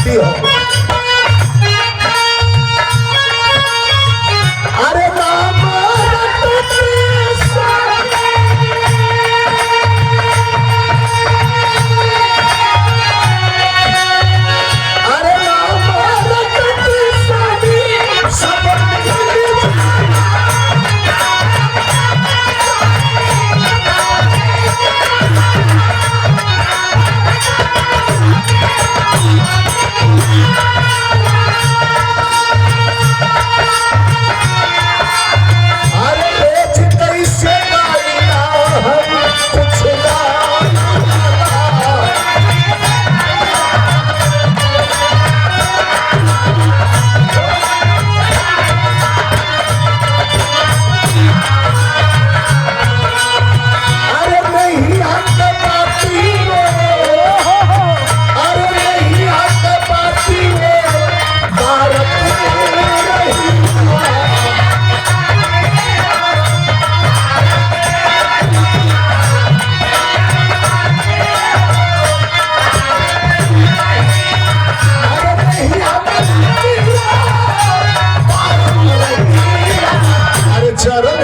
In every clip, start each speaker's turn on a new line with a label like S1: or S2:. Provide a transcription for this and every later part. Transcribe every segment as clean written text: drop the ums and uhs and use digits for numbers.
S1: भक्ति हो। अरे नाम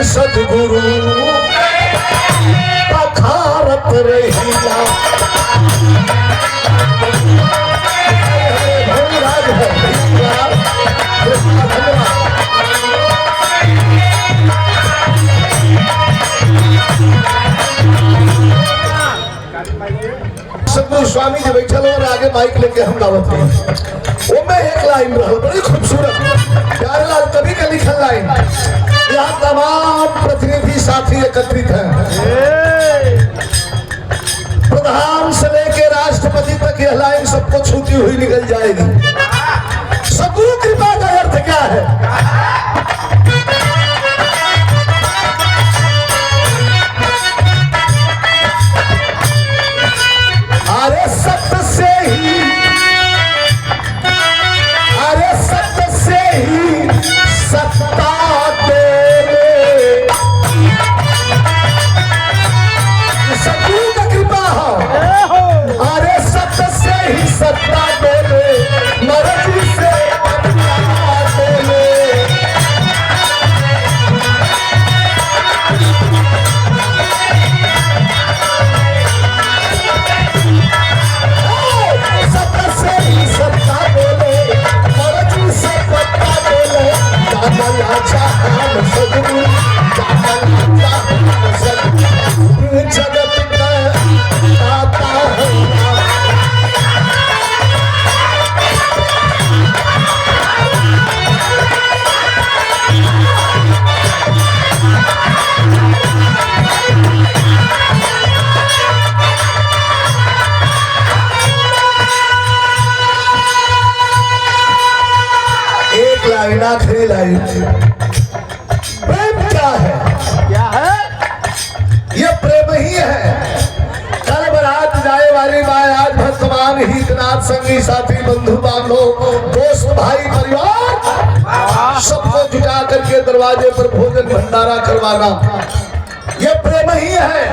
S1: सदगुरु पखारत रहिला। सदगुरु स्वामी जी बैठल और आगे माइक लेके हम गावत हैं। वो में एक लाइन रहा बड़ी खूबसूरत प्यारेलाल कवि का लिखल लाइन। यहाँ तमाम प्रतिनिधि साथी एकत्रित हैं, प्रधान से लेके राष्ट्रपति तक यह लाइन सबको छूती हुई निकल जाएगी। सदगुरु कृपा का अर्थ क्या है? अरे सत्य से ही, अरे सत्य से ही सत्ता सत्ता बोले मर्जी से बोले। सत्ता से ही सत्ता बोले मर्जी से सत्ता बोले। जामल अच्छा हम सदगुरु, जामल अच्छा हम सदगुरु, जगत में आता है। लाइन आखिरी लाइन, प्रेम क्या है? क्या है? ये प्रेम ही है। कल बारात जाए वाली माए आज भक्तमान हितनाथ संगी साथी बंधु बांधव दोस्त भाई परिवार सबको जुटा करके दरवाजे पर भोजन भंडारा करवाना, ये प्रेम ही है।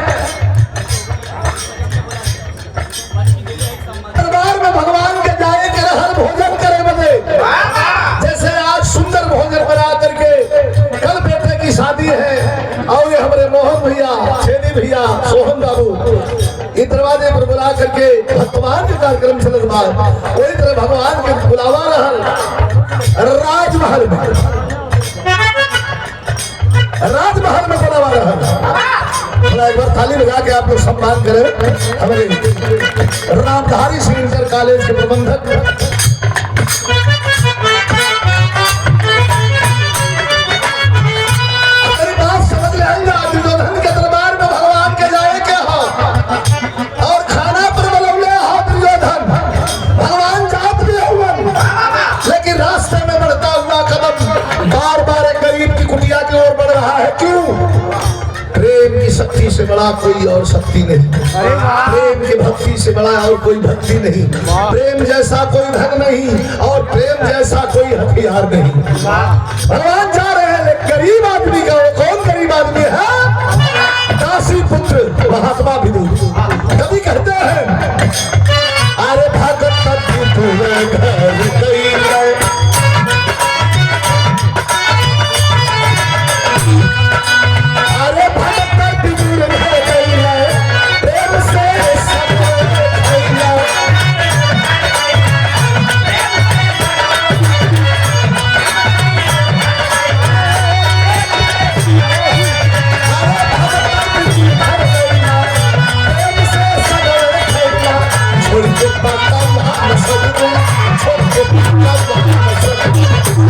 S1: दरबार में भगवान के जाए के हर भोजन करे बने, जैसे आज सुंदर भोजन बना करके कल बेटे की शादी है और ये हमारे मोहन भैया, छेदी भैया, सोहन बाबू इस दरवाजे पर बुला करके भगवान के कार्यक्रम चलत बाद वही तरह भगवान के बुलावा रहल राजमहल में, राजमहल में बुलावा रहल। एक बार थाली बजा के आप लोग सम्मान करें हमारे रामधारी सिंह इंटर कॉलेज के प्रबंधक। शक्ति से बड़ा कोई और शक्ति नहीं, प्रेम की भक्ति से बड़ा और कोई भक्ति नहीं, प्रेम जैसा कोई धन नहीं और प्रेम जैसा कोई हथियार नहीं। भगवान जा रहे हैं गरीब आदमी का, वो कौन गरीब आदमी है? दासी पुत्र महात्मा विदुर कभी कहते हैं अरे भगत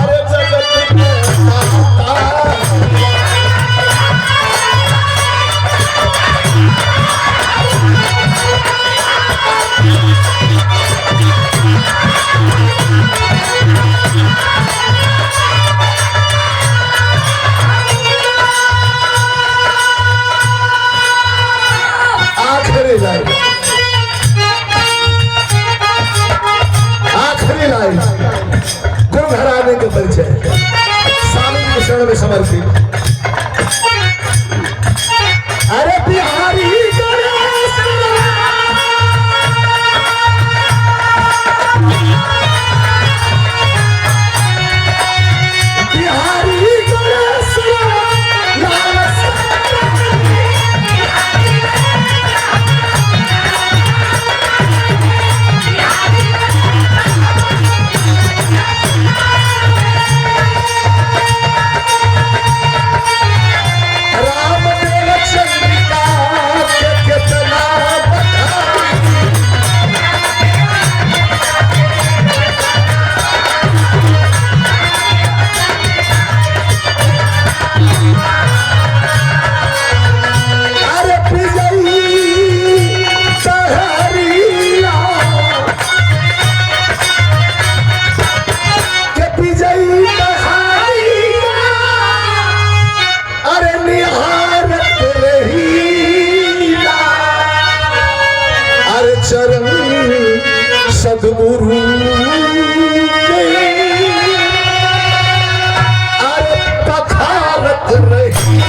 S1: अरे जगत के दाता आखिरी लाइन गुरु घराने के परिचय स्वामी के शरण में समर्पित। अरे बिहारी गणेश बिहारी गणेश चरण सद्गुरु अरे पखारत रही।